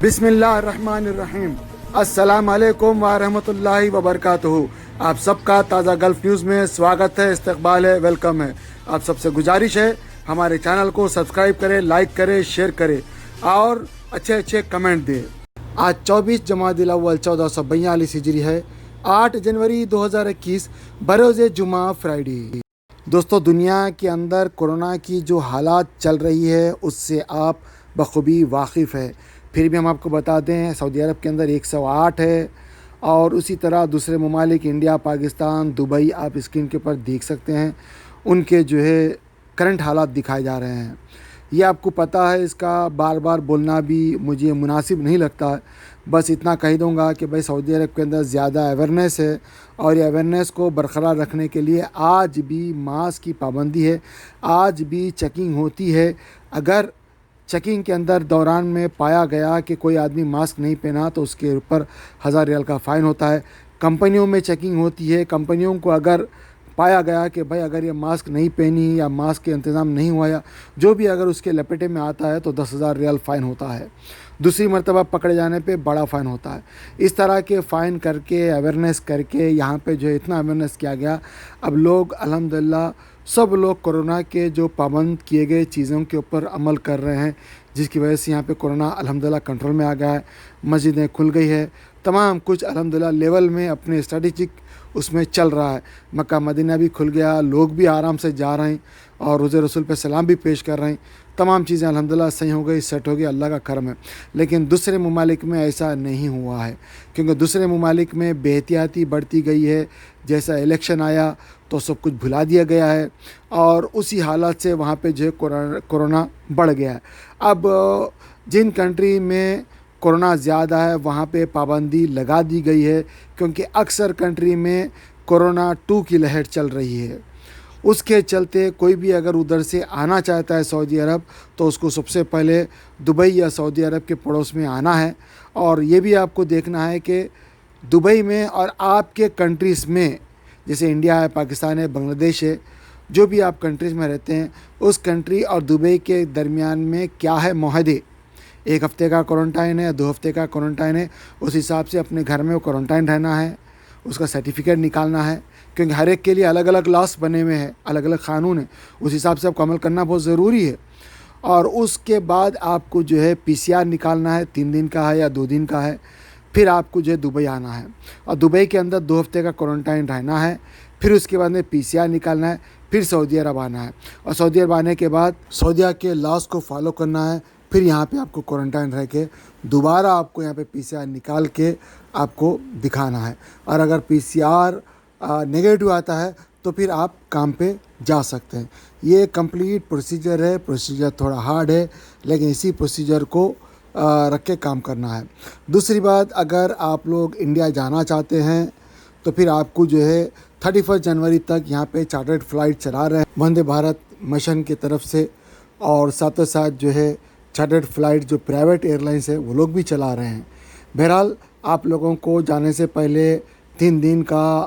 بسم اللہ الرحمن الرحیم۔ السلام علیکم ورحمۃ اللہ وبرکاتہ۔ آپ سب کا تازہ گلف نیوز میں سواگت ہے، استقبال ہے، ویلکم ہے۔ آپ سب سے گزارش ہے ہمارے چینل کو سبسکرائب کریں، لائک کریں، شیئر کریں اور اچھے کمنٹ دیں۔ آج 24 جمادی الاول 1442 ہجری ہے، 8 جنوری 2021 بروز جمعہ فرائیڈے۔ دوستو، دنیا کے اندر کورونا کی جو حالات چل رہی ہے اس سے آپ بخوبی واقف ہے، پھر بھی ہم آپ کو بتا دیں سعودی عرب کے اندر 108 ہے، اور اسی طرح دوسرے ممالک انڈیا، پاکستان، دبئی آپ اسکرین کے اوپر دیکھ سکتے ہیں، ان کے جو ہے کرنٹ حالات دکھائے جا رہے ہیں۔ یہ آپ کو پتہ ہے، اس کا بار بار بولنا بھی مجھے مناسب نہیں لگتا ہے، بس اتنا کہہ دوں گا کہ بھائی سعودی عرب کے اندر زیادہ اویئرنیس ہے، اور یہ اویئرنیس کو برقرار رکھنے کے لیے آج بھی ماسک کی پابندی ہے، آج بھی چیکنگ ہوتی ہے۔ اگر چیکنگ کے اندر دوران میں پایا گیا کہ کوئی آدمی ماسک نہیں پہنا تو اس کے اوپر 1000 ریال کا فائن ہوتا ہے۔ کمپنیوں میں چیکنگ ہوتی ہے، کمپنیوں کو اگر پایا گیا کہ بھائی اگر یہ ماسک نہیں پہنی یا ماسک کے انتظام نہیں ہوا یا جو بھی اگر اس کے لپیٹے میں آتا ہے تو 10,000 ریال فائن ہوتا ہے، دوسری مرتبہ پکڑے جانے پہ بڑا فائن ہوتا ہے۔ اس طرح کے فائن کر کے اویئرنیس کر کے یہاں پہ جو ہے اتنا اویئرنیس کیا گیا، اب لوگ الحمدللہ سب لوگ کورونا کے جو پابند کیے گئے چیزوں کے اوپر عمل کر رہے ہیں، جس کی وجہ سے یہاں پہ کورونا الحمدللہ کنٹرول میں آ گیا ہے۔ مسجدیں کھل گئی ہے، تمام کچھ الحمدللہ لیول میں اپنے اسٹریٹجک اس میں چل رہا ہے۔ مکہ مدینہ بھی کھل گیا، لوگ بھی آرام سے جا رہے ہیں اور روزے رسول پہ سلام بھی پیش کر رہے ہیں، تمام چیزیں الحمدللہ صحیح ہو گئی، سیٹ ہو گئی، اللہ کا کرم ہے۔ لیکن دوسرے ممالک میں ایسا نہیں ہوا ہے، کیونکہ دوسرے ممالک میں بے احتیاطی بڑھتی گئی ہے، جیسا الیکشن آیا تو سب کچھ بھلا دیا گیا ہے، اور اسی حالات سے وہاں پہ جو ہے کورونا بڑھ گیا ہے۔ اب جن کنٹری میں کورونا زیادہ ہے وہاں پہ پابندی لگا دی گئی ہے، کیونکہ اکثر کنٹری میں کورونا 2 کی لہر چل رہی ہے۔ اس کے چلتے کوئی بھی اگر ادھر سے آنا چاہتا ہے سعودی عرب تو اس کو سب سے پہلے دبئی یا سعودی عرب کے پڑوس میں آنا ہے، اور یہ بھی آپ کو دیکھنا ہے کہ دبئی میں اور آپ کے کنٹریز میں جیسے انڈیا ہے، پاکستان ہے، بنگلہ دیش ہے، جو بھی آپ کنٹریز میں رہتے ہیں اس کنٹری اور دبئی کے درمیان میں کیا ہے معاہدے، 1 ہفتے کا کوارنٹائن ہے، 2 ہفتے کا کوارنٹائن ہے، اس حساب سے اپنے گھر میں کوارنٹائن رہنا ہے، اس کا سرٹیفکیٹ نکالنا ہے، کیونکہ ہر ایک کے لیے الگ الگ لاس بنے ہوئے ہیں، الگ الگ قانون ہیں، اس حساب سے آپ کو عمل کرنا بہت ضروری ہے۔ اور اس کے بعد آپ کو جو ہے PCR نکالنا ہے، 3 دن کا ہے یا 2 دن کا ہے، پھر آپ کو جو ہے دبئی آنا ہے، اور دبئی کے اندر 2 ہفتے کا کوارنٹائن رہنا ہے، پھر اس کے بعد میں PCR نکالنا ہے، پھر سعودی عرب آنا ہے، اور سعودی عرب آنے کے بعد سعودیہ کے لاس کو فالو کرنا ہے، پھر یہاں پہ آپ کو کوارنٹائن رہ کے دوبارہ آپ کو یہاں پہ PCR نکال کے آپ کو دکھانا ہے، اور اگر PCR نگیٹو آتا ہے تو پھر آپ کام پہ جا سکتے ہیں۔ یہ کمپلیٹ پروسیجر ہے، پروسیجر تھوڑا ہارڈ ہے، لیکن اسی پروسیجر کو رکھ کے کام کرنا ہے۔ دوسری بات، اگر آپ لوگ انڈیا جانا چاہتے ہیں تو پھر آپ کو جو ہے 31 جنوری تک یہاں پہ چارٹرڈ فلائٹ چلا رہے ہیں وندے بھارت مشن کی طرف سے، اور ساتھ ساتھ جو ہے چارٹرڈ فلائٹ جو پرائیویٹ ایئر لائنس ہے وہ لوگ بھی چلا رہے ہیں۔ بہرحال آپ لوگوں کو جانے سے پہلے 3 دن کا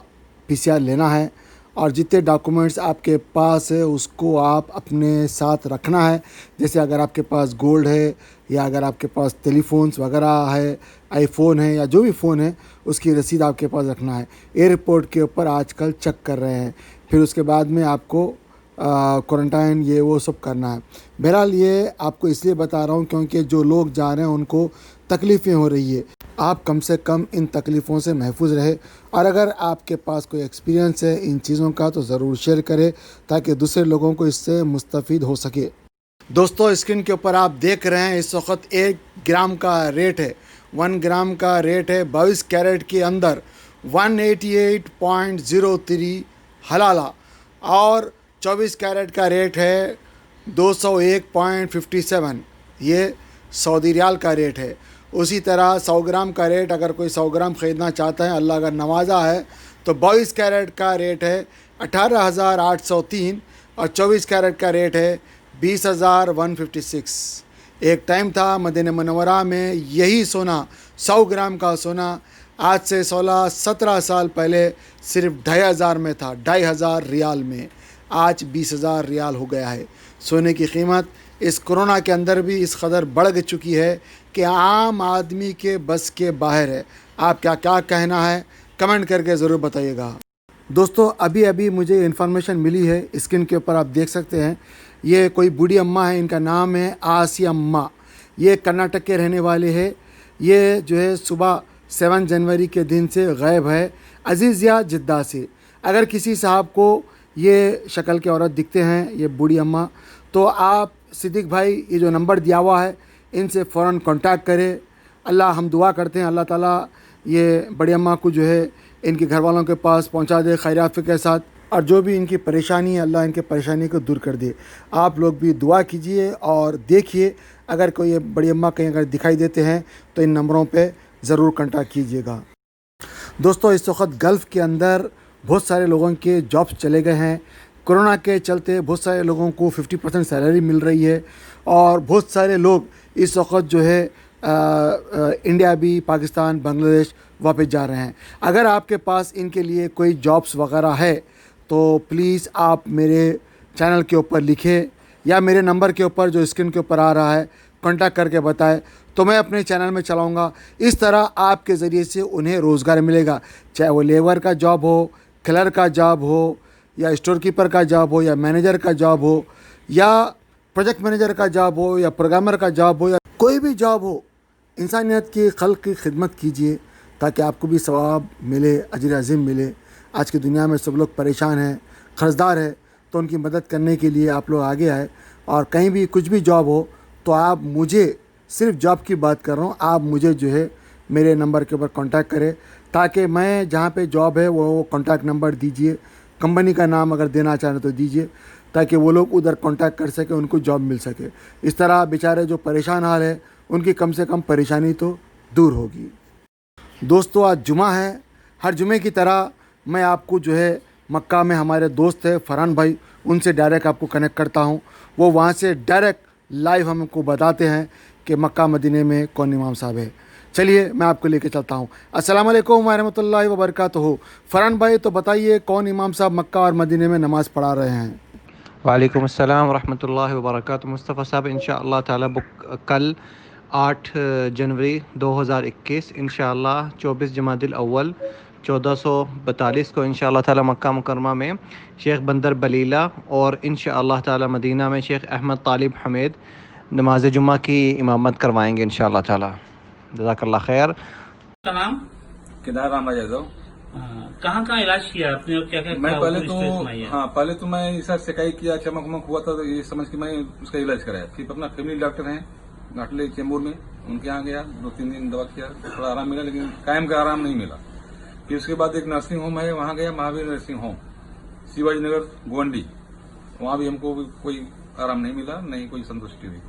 PCR لینا ہے، اور جتنے ڈاکومنٹس آپ کے پاس ہے اس کو آپ اپنے ساتھ رکھنا ہے، جیسے اگر آپ کے پاس گولڈ ہے یا اگر آپ کے پاس ٹیلی فونس وغیرہ ہے، آئی فون ہے یا جو بھی فون ہے اس کی رسید آپ کے پاس رکھنا ہے۔ ایئرپورٹ کے اوپر آج کل چیک کر رہے ہیں، پھر اس کے بعد میں آپ کو کوارنٹائن یہ وہ سب کرنا ہے۔ بہرحال یہ آپ کو اس لیے بتا رہا ہوں کیونکہ جو لوگ جا رہے ہیں ان کو تکلیفیں ہو رہی ہے، آپ کم سے کم ان تکلیفوں سے محفوظ رہے، اور اگر آپ کے پاس کوئی ایکسپیرینس ہے ان چیزوں کا تو ضرور شیئر کرے تاکہ دوسرے لوگوں کو اس سے مستفید ہو سکے۔ دوستو، اسکرین کے اوپر آپ دیکھ رہے ہیں اس وقت 1 گرام کا ریٹ ہے، 1 گرام کا ریٹ ہے 22 کیرٹ کے اندر 188.03 حلالہ، اور 24 کیرٹ کا ریٹ ہے 201.57، یہ سعودی ریال کا ریٹ ہے۔ اسی طرح 100 گرام کا ریٹ اگر کوئی 100 گرام خریدنا چاہتا ہے، اللہ اگر نوازا ہے تو 22 کیرٹ کا ریٹ ہے 18,803، اور 24 کیرٹ کا ریٹ ہے 20,156۔ ایک ٹائم تھا مدینہ منورہ میں یہی سونا، 100 گرام کا سونا آج سے 16-17 سال پہلے صرف 2,500 میں تھا، 2,500 ریال میں، آج 20,000 ریال ہو گیا ہے۔ सोने की कीमत इस कोरोना के अंदर भी इस कदर बढ़ चुकी है कि आम आदमी के बस के बाहर है। आपका क्या कहना है, कमेंट करके ज़रूर बताइएगा। दोस्तों अभी अभी मुझे इन्फॉर्मेशन मिली है, स्क्रीन के ऊपर आप देख सकते हैं, ये कोई बूढ़ी अम्मा है, इनका नाम है आसिया अम्मा। ये कर्नाटक के रहने वाले हैं। ये जो है सुबह 7 जनवरी के दिन से गायब है अजीज़िया जिद्दा से। अगर किसी साहब को ये शक्ल के औरत दिखते हैं, ये बूढ़ी अम्मा, तो आप सिद्दीक भाई ये जो नंबर दिया हुआ है इनसे फ़ौरन कांटेक्ट करें। अल्लाह हम दुआ करते हैं अल्लाह ताला ये बड़ी अम्मा को जो है इनके घर वालों के पास पहुंचा दे खैर आफियत के साथ, और जो भी इनकी परेशानी है अल्लाह इनके परेशानी को दूर कर दे। आप लोग भी दुआ कीजिए और देखिए अगर कोई ये बड़ी अम्मा कहीं अगर दिखाई देते हैं तो इन नंबरों पे ज़रूर कांटेक्ट कीजिएगा। दोस्तों इस वक्त गल्फ़ के अंदर बहुत सारे लोगों के जॉब्स चले गए हैं। कोरोना के चलते बहुत सारे लोगों को 50% सैलरी मिल रही है और बहुत सारे लोग इस वक्त जो है इंडिया भी, पाकिस्तान, बांग्लादेश वापस जा रहे हैं। अगर आपके पास इनके लिए कोई जॉब्स वगैरह है तो प्लीज़ आप मेरे चैनल के ऊपर लिखें या मेरे नंबर के ऊपर जो स्क्रीन के ऊपर आ रहा है कांटेक्ट करके बताएं, तो मैं अपने चैनल में चलाऊंगा। इस तरह आपके ज़रिए से उन्हें रोज़गार मिलेगा, चाहे वो लेबर का जॉब हो, क्लर्क का जॉब हो, या स्टोर कीपर का जॉब हो, या मैनेजर का जॉब हो, या प्रोजेक्ट मैनेजर का जॉब हो, या प्रोग्रामर का जॉब हो, या कोई भी जॉब हो। इंसानियत की खल्क की खिदमत कीजिए ताकि आपको भी सवाब मिले, अजर अज़ीम मिले। आज की दुनिया में सब लोग परेशान हैं, कर्ज़दार है, तो उनकी मदद करने के लिए आप लोग आगे आए। और कहीं भी कुछ भी जॉब हो तो आप मुझे, सिर्फ जॉब की बात कर रहा हूँ, आप मुझे जो है मेरे नंबर के ऊपर कांटेक्ट करें ताकि मैं जहाँ पे जॉब है वो कांटेक्ट नंबर दीजिए, कंपनी का नाम अगर देना चाहें तो दीजिए ताकि वो लोग उधर कांटेक्ट कर सके, उनको जॉब मिल सके। इस तरह बेचारे जो परेशान हाल है उनकी कम से कम परेशानी तो दूर होगी। दोस्तों आज जुमा है, हर जुमे की तरह मैं आपको जो है मक्का में हमारे दोस्त है फरहान भाई, उनसे डायरेक्ट आपको कनेक्ट करता हूँ। वो वहाँ से डायरेक्ट लाइव हमको बताते हैं कि मक्का मदीने में कौन इमाम साहब है। चलिए मैं आपको लेके चलता हूँ। अस्सलाम वालेकुम रहमतुल्लाहि व बरकातहू। फरहान भाई तो बताइए कौन इमाम साहब मक्का और मदीने में नमाज़ पढ़ा रहे हैं। वालेकुम अस्सलाम रहमतुल्लाहि व बरकातहू। मुस्तफ़ा साहब इंशाअल्लाह ताला कल 8 जनवरी 2021 इंशाअल्लाह 24 जमादिल अव्वल 1442 को इंशाअल्लाह ताला मक्का मुकरमा में शेख बंदर बलीला और इंशाअल्लाह ताला मदीना में शेख अहमद तालिब हमीद नमाज जुम्मा की इमामत करवाएंगे इंशाअल्लाह ताला। जज़ाकल्लाह खैर। का नाम केदार राम यादव। कहाँ कहाँ इलाज किया आपने और क्या क्या मैं पहले तो मैं ऐसा शिकायत किया, चमक उमक हुआ था तो ये समझ के मैं उसका इलाज कराया। फिर अपना फैमिली डॉक्टर हैं घाटले चेंबूर में, उनके यहाँ गया, 2-3 दिन दवा किया, थोड़ा आराम मिला लेकिन कायम का आराम नहीं मिला। फिर उसके बाद एक नर्सिंग होम है, वहाँ गया, महावीर नर्सिंग होम, शिवाजी नगर गोवंडी, वहाँ भी हमको कोई आराम नहीं मिला, नहीं कोई संतुष्टि हुई।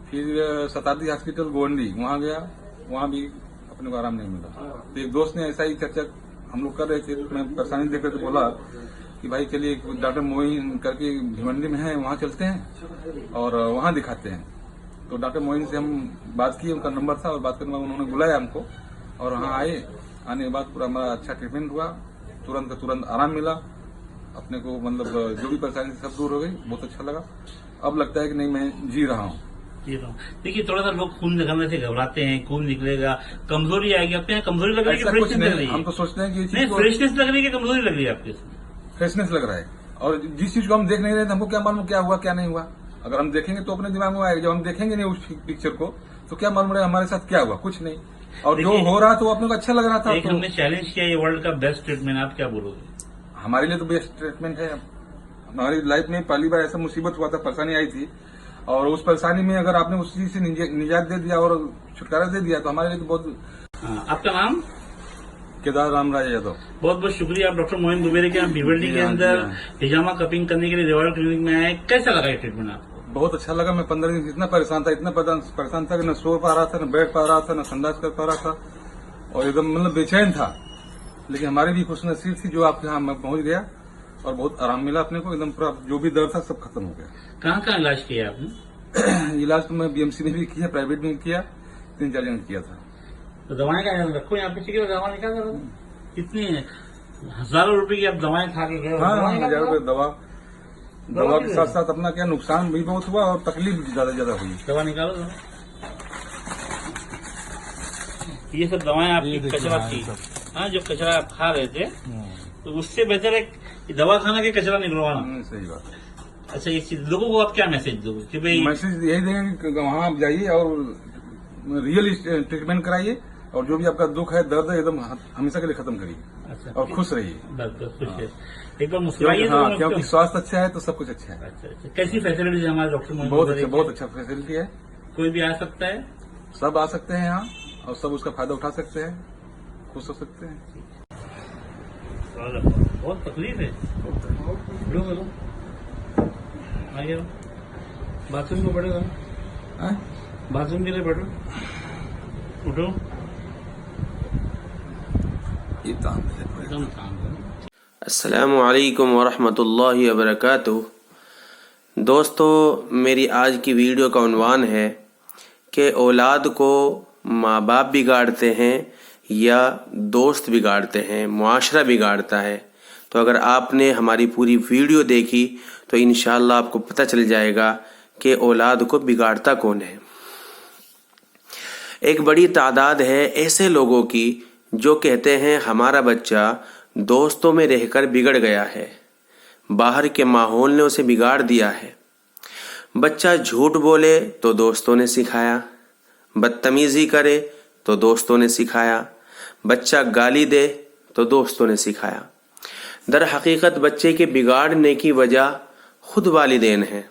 फिर शताब्दी हॉस्पिटल गोवंडी, वहाँ गया, वहाँ भी अपने को आराम नहीं मिला। तो एक दोस्त ने ऐसा ही चर्चा हम लोग कर रहे थे, मैं परेशानी देख रहे थे, बोला कि भाई चलिए डॉक्टर मोइन करके भिवंडी में है, वहाँ चलते हैं और वहाँ दिखाते हैं। तो डॉक्टर मोइन से हम बात की, उनका नंबर था और बात करने के बाद उन्होंने बुलाया हमको और वहाँ आए। आने के बाद पूरा हमारा अच्छा ट्रीटमेंट हुआ, तुरंत का तुरंत आराम मिला अपने को, मतलब जो भी परेशानी सब दूर हो गई, बहुत अच्छा लगा। अब लगता है कि नहीं मैं जी रहा हूँ। देखिए थोड़ा सा लोग खून निकलने से घबराते हैं, खून निकलेगा, कमजोरी आएगी। आपके यहाँ कमजोरी लग रही है, फ्रेशनेस लग रही है? हम तो सोचते हैं कि नहीं, फ्रेशनेस लग रही है कि कमजोरी लग रही है आपके? फ्रेशनेस लग रहा है, और जिस चीज को हम देख नहीं रहे थे हमको क्या मालूम क्या हुआ क्या नहीं हुआ। अगर हम देखेंगे तो अपने दिमाग में आएगा, जब हम देखेंगे नहीं उस पिक्चर को तो क्या मालूम रहा हमारे साथ क्या हुआ, कुछ नहीं। और जो हो रहा तो अपने को अच्छा लग रहा था। एक हमने चैलेंज किया ये वर्ल्ड का बेस्ट ट्रीटमेंट, आप क्या बोलोगे? हमारे लिए तो बेस्ट ट्रीटमेंट है। हमारी लाइफ में पहली बार ऐसा मुसीबत हुआ था, परेशानी आई थी, और उस परेशानी में अगर आपने उस चीज से निजात दे दिया और छुटकारा दे दिया तो हमारे लिए तो बहुत। आपका नाम? केदार राम यादव। बहुत बहुत शुक्रिया। आप डॉक्टर मोइन दुबेरे के भिवंडी के अंदर हिजामा कपिंग करने के लिए रॉयल क्लिनिक में आए, कैसा लगा ये ट्रीटमेंट आपको? बहुत अच्छा लगा। मैं 15 दिन इतना परेशान था, इतना परेशान था कि न सो पा रहा था, न बैठ पा रहा था, न संडास कर पा रहा था, और एकदम मतलब बेचैन था। लेकिन हमारी भी खुशनसीब थी जो आपके यहाँ मैं पहुंच गया और बहुत आराम मिला अपने को, एकदम पूरा जो भी दर्द था सब खत्म हो गया। कहाँ कहाँ इलाज किया आपने? इलाज तो मैं बीएमसी में भी किया, प्राइवेट में भी किया, 3-4 जगह किया था। तो दवाएं का रखो यहाँ पे, दवा निकाल दो। कितनी हजारों रुपए की आप दवाएं खा के गए? हाँ, 1000 रुपये दवा, दवा के साथ साथ अपना क्या नुकसान भी बहुत हुआ और तकलीफ भी ज्यादा हुई। दवा निकालो दवा। ये सब दवाएं आपकी कचरा थी, हाँ, जो कचरा आप खा रहे थे, तो उससे बेहतर है दवा खाना के कचरा निकलवाना। सही बात। अच्छा, इस चीज लोगों को आप क्या मैसेज दोगे कि भाई? मैसेज यही देंगे कि वहाँ आप जाइए और रियल ट्रीटमेंट कराइए, और जो भी आपका दुख है, दर्द है, एकदम हमेशा के लिए खत्म करिए। अच्छा, और खुश रहिए। बस खुश है, एक बार मुस्कुराइए। हाँ, क्योंकि स्वास्थ्य अच्छा है तो सब कुछ अच्छा है। अच्छा, कैसी फैसिलिटीज है हमारे डॉक्टर मोहम्मद? बहुत अच्छा फैसिलिटी है। कोई भी आ सकता है, सब आ सकते हैं यहाँ और सब उसका फायदा उठा सकते हैं, खुश हो सकते हैं। बहुत तकलीफ है। आइए, बाथरूम को बैठो, बाथरूम के लिए बैठो, उठो, एकदम काम करो। अस्सलामु अलैकुम वरहमतुल्लाहि वबरकातुहू। दोस्तों, मेरी आज की वीडियो का उन्वान है कि औलाद को माँ बाप बिगाड़ते हैं या दोस्त बिगाड़ते हैं, मुआशरा बिगाड़ता है। तो अगर आपने हमारी पूरी वीडियो देखी तो इंशाअल्लाह आपको पता चल जाएगा कि औलाद को बिगाड़ता कौन है। एक बड़ी तादाद है ऐसे लोगों की जो कहते हैं हमारा बच्चा दोस्तों में रहकर बिगड़ गया है, बाहर के माहौल ने उसे बिगाड़ दिया है। बच्चा झूठ बोले तो दोस्तों ने सिखाया, बदतमीजी करे तो दोस्तों ने सिखाया, बच्चा गाली दे तो दोस्तों ने सिखाया। दर हकीकत बच्चे के बिगाड़ने की वजह खुद वालिदैन है।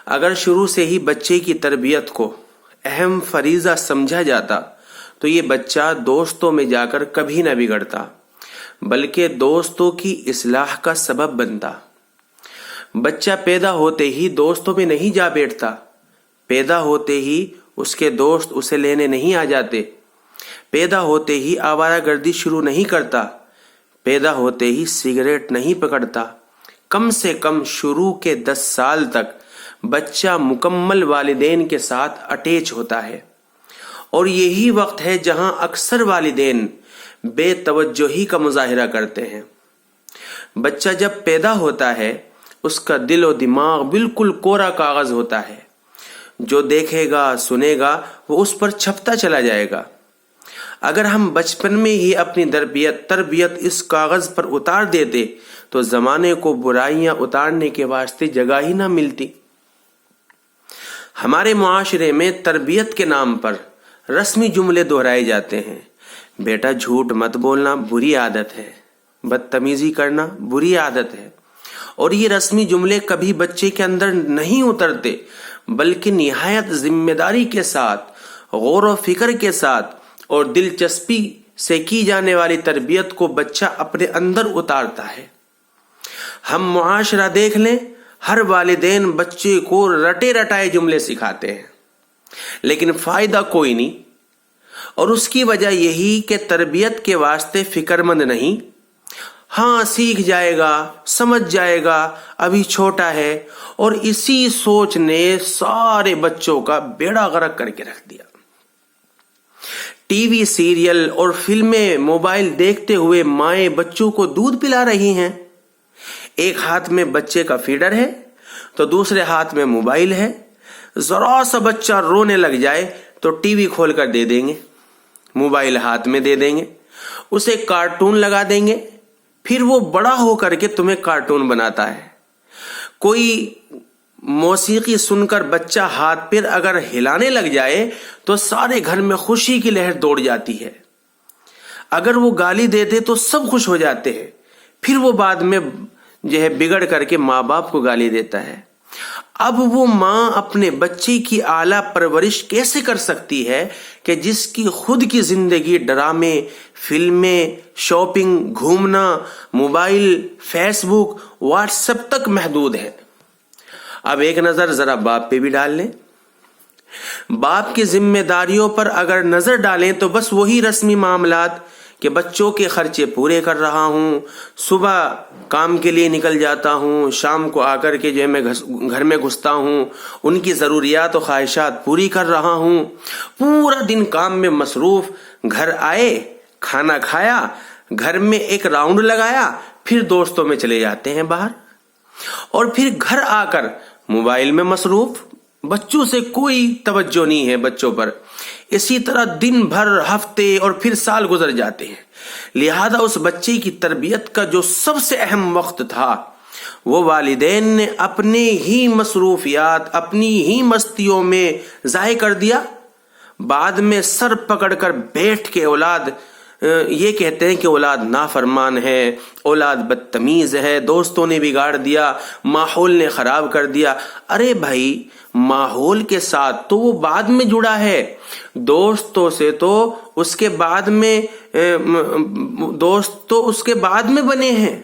अगर शुरू से ही बच्चे की तरबियत को अहम फरीजा समझा जाता तो ये बच्चा दोस्तों में जाकर कभी न बिगड़ता, बल्कि दोस्तों की इस्लाह का सबब बनता। बच्चा पैदा होते ही दोस्तों में नहीं जा बैठता, पैदा होते ही उसके दोस्त उसे लेने नहीं आ जाते, पैदा होते ही आवारागर्दी शुरू नहीं करता, पैदा होते ही सिगरेट नहीं पकड़ता। कम से कम शुरू के 10 साल तक बच्चा मुकम्मल वालिदैन के साथ अटैच होता है, और यही वक्त है जहां अक्सर वालिदैन बेतवज्जोही का मुजाहिरा करते हैं। बच्चा जब पैदा होता है उसका दिल और दिमाग बिल्कुल कोरा कागज होता है, जो देखेगा सुनेगा वो उस पर छपता चला जाएगा। अगर हम बचपन में ही अपनी तरबियत इस कागज पर उतार देते तो जमाने को बुराइयां उतारने के वास्ते जगह ही ना मिलती। हमारे मुआशरे में तरबियत के नाम पर रस्मी जुमले दोहराए जाते हैं। बेटा झूठ मत बोलना बुरी आदत है, बदतमीजी करना बुरी आदत है, और ये रस्मी जुमले कभी बच्चे के अंदर नहीं उतरते, बल्कि निहायत जिम्मेदारी के साथ, गौर व फिक्र के साथ और दिलचस्पी से की जाने वाली तरबियत को बच्चा अपने अंदर उतारता है। हम मुआशरा देख लें, हर वालिदैन बच्चे को रटे रटाए जुमले सिखाते हैं, लेकिन फायदा कोई नहीं, और उसकी वजह यही कि तरबियत के वास्ते फिक्रमंद नहीं। हाँ, सीख जाएगा, समझ जाएगा, अभी छोटा है, और इसी सोच ने सारे बच्चों का बेड़ा गर्क करके रख दिया। टीवी सीरियल और फिल्में मोबाइल देखते हुए माएं बच्चों को दूध पिला रही हैं। एक हाथ में बच्चे का फीडर है तो दूसरे हाथ में मोबाइल है। जरा सा बच्चा रोने लग जाए तो टीवी खोल कर दे देंगे, मोबाइल हाथ में दे देंगे, उसे कार्टून लगा देंगे, फिर वो बड़ा होकर के तुम्हें कार्टून बनाता है। कोई मौसीकी सुनकर बच्चा हाथ पैर अगर हिलाने लग जाए तो सारे घर में खुशी की लहर दौड़ जाती है। अगर वो गाली दे दे तो सब खुश हो जाते हैं, फिर वो बाद में जो है बिगड़ करके माँ बाप को गाली देता है। अब वो माँ अपने बच्चे की आला परवरिश कैसे कर सकती है कि जिसकी खुद की जिंदगी ड्रामे, फिल्में, शॉपिंग, घूमना, मोबाइल, फेसबुक, व्हाट्सएप तक महदूद है। अब एक नजर जरा बाप पे भी डाल लें। बाप की जिम्मेदारियों पर अगर नजर डालें तो बस वही रस्मी मामलात कि बच्चों के खर्चे पूरे कर रहा हूं, सुबह काम के लिए निकल जाता हूं, शाम को आकर के जो है मैं घर में घुसता हूं, उनकी जरूरियात और ख्वाहिशात पूरी कर रहा हूं, पूरा दिन काम में मसरूफ, घर आए, खाना खाया, घर में एक राउंड लगाया, फिर दोस्तों में चले जाते हैं बाहर। اور پھر گھر آ کر موبائل میں مصروف، بچوں سے کوئی توجہ نہیں ہے بچوں پر. اسی طرح دن بھر، ہفتے اور پھر سال گزر جاتے ہیں. لہذا اس بچے کی تربیت کا جو سب سے اہم وقت تھا وہ والدین نے اپنے ہی مصروفیات، اپنی ہی مستیوں میں ضائع کر دیا. بعد میں سر پکڑ کر بیٹھ کے یہ کہتے ہیں کہ اولاد نافرمان ہے، اولاد بدتمیز ہے، دوستوں نے بگاڑ دیا، ماحول نے خراب کر دیا. ارے بھائی، ماحول کے ساتھ تو وہ بعد میں جڑا ہے، دوستوں سے تو اس کے بعد میں دوست تو اس کے بعد میں بنے ہیں.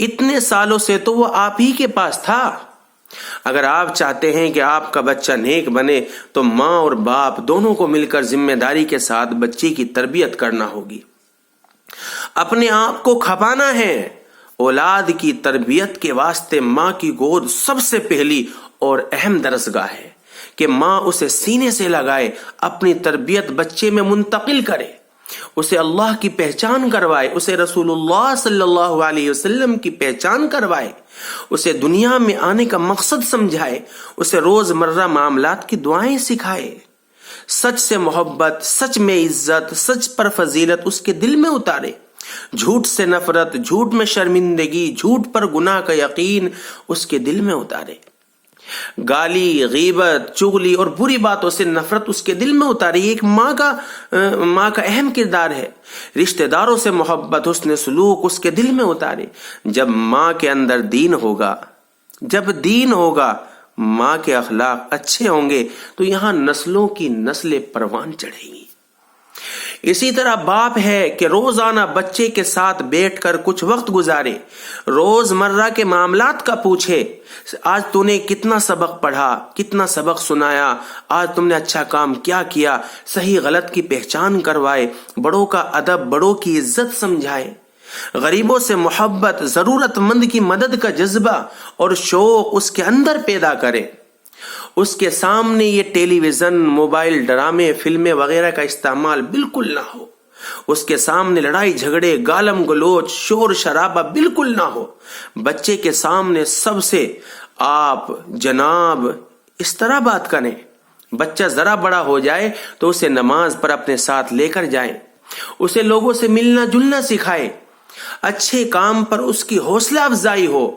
اتنے سالوں سے تو وہ آپ ہی کے پاس تھا. اگر آپ چاہتے ہیں کہ آپ کا بچہ نیک بنے تو ماں اور باپ دونوں کو مل کر ذمہ داری کے ساتھ بچے کی تربیت کرنا ہوگی. اپنے آپ کو کھپانا ہے. اولاد کی تربیت کے واسطے ماں کی گود سب سے پہلی اور اہم درسگاہ ہے کہ ماں اسے سینے سے لگائے، اپنی تربیت بچے میں منتقل کرے، اسے اللہ کی پہچان کروائے، اسے رسول اللہ صلی اللہ علیہ وسلم کی پہچان کروائے، اسے دنیا میں آنے کا مقصد سمجھائے، اسے روز مرہ معاملات کی دعائیں سکھائے، سچ سے محبت، سچ میں عزت، سچ پر فضیلت اس کے دل میں اتارے، جھوٹ سے نفرت، جھوٹ میں شرمندگی، جھوٹ پر گناہ کا یقین اس کے دل میں اتارے، گالی، غیبت، چغلی اور بری باتوں سے نفرت اس کے دل میں اتاری. ایک ماں کا اہم کردار ہے. رشتہ داروں سے محبت، حسن سلوک اس کے دل میں اتارے. جب ماں کے اندر دین ہوگا، ماں کے اخلاق اچھے ہوں گے تو یہاں نسلوں کی نسلیں پروان چڑھیں گی. اسی طرح باپ ہے کہ روزانہ بچے کے ساتھ بیٹھ کر کچھ وقت گزارے، روز مرہ کے معاملات کا پوچھے، آج تو نے کتنا سبق پڑھا، کتنا سبق سنایا، آج تم نے اچھا کام کیا کیا، صحیح غلط کی پہچان کروائے، بڑوں کا ادب، بڑوں کی عزت سمجھائے، غریبوں سے محبت، ضرورت مند کی مدد کا جذبہ اور شوق اس کے اندر پیدا کرے. اس کے سامنے یہ ٹیلی ویژن، موبائل، ڈرامے، فلمیں وغیرہ کا استعمال بالکل نہ ہو. اس کے سامنے لڑائی جھگڑے، گالم گلوچ، شور شرابہ بالکل نہ ہو. بچے کے سامنے سب سے آپ، جناب اس طرح بات کریں. بچہ ذرا بڑا ہو جائے تو اسے نماز پر اپنے ساتھ لے کر جائیں، اسے لوگوں سے ملنا جلنا سکھائے، اچھے کام پر اس کی حوصلہ افزائی ہو.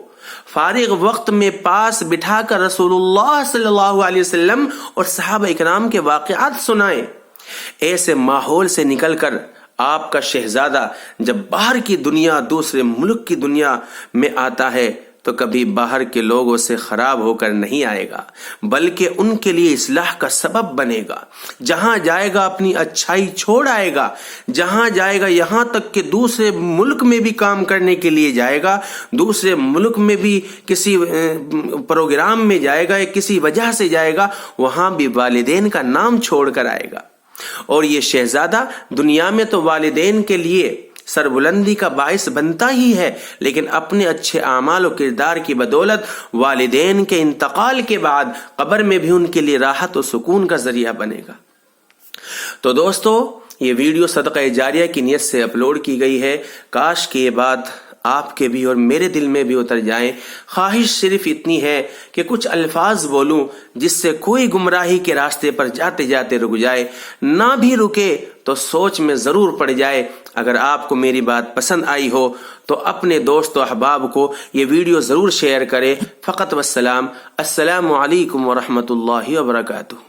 فارغ وقت میں پاس بٹھا کر رسول اللہ صلی اللہ علیہ وسلم اور صحابہ اکرام کے واقعات سنائیں. ایسے ماحول سے نکل کر آپ کا شہزادہ جب باہر کی دنیا، دوسرے ملک کی دنیا میں آتا ہے تو کبھی باہر کے لوگوں سے خراب ہو کر نہیں آئے گا، بلکہ ان کے لیے اصلاح کا سبب بنے گا. جہاں جائے گا اپنی اچھائی چھوڑ آئے گا، جہاں جائے گا یہاں تک کہ دوسرے ملک میں بھی کام کرنے کے لیے جائے گا، دوسرے ملک میں بھی کسی پروگرام میں جائے گا یا کسی وجہ سے جائے گا، وہاں بھی والدین کا نام چھوڑ کر آئے گا. اور یہ شہزادہ دنیا میں تو والدین کے لیے سربلندی کا باعث بنتا ہی ہے، لیکن اپنے اچھے اعمال و کردار کی بدولت والدین کے انتقال کے بعد قبر میں بھی ان کے لیے راحت و سکون کا ذریعہ بنے گا. تو دوستو، یہ ویڈیو صدقہ جاریہ کی نیت سے اپلوڈ کی گئی ہے. کاش کہ یہ بات آپ کے بھی اور میرے دل میں بھی اتر جائیں. خواہش صرف اتنی ہے کہ کچھ الفاظ بولوں جس سے کوئی گمراہی کے راستے پر جاتے جاتے رک جائے، نہ بھی رکے تو سوچ میں ضرور پڑ جائے. اگر آپ کو میری بات پسند آئی ہو تو اپنے دوست و احباب کو یہ ویڈیو ضرور شیئر کریں. فقط والسلام. السلام علیکم ورحمۃ اللہ وبرکاتہ.